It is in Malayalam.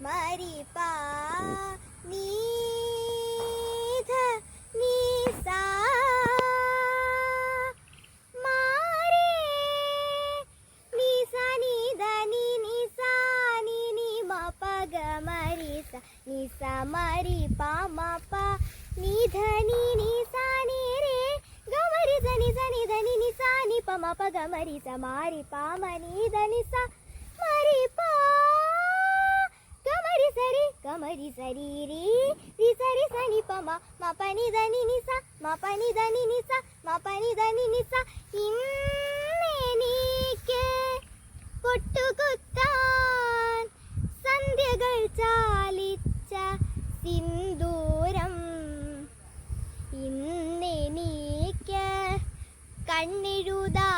മരിപ്പാ നീധ നീസാ മാരേ നീസാ നീധ നീ നീസാ നീ നീ മപ ഗമരിസ നിസ മരിപ്പാ മപ നീധ നീ നീസാ നീ രേ ഗമരിസ നിസ നിധ നീ നിസാ നി പ മപ ഗമരിസ മാരിപ്പാ മനീധ നിസ മരിപ്പാ ഗമരി സരി രീ രി സരി സനി പ മ പനി ധനി നിസ മ പനി ധനി നിസ മ പനി ധനി നിസ ഇന്നെനിക്ക് പൊട്ടുകുത്താൻ സന്ധ്യകൾ ചാലിച്ച സിന്ദൂരം ഇന്നെനിക്ക് കണ്ണെഴുതാ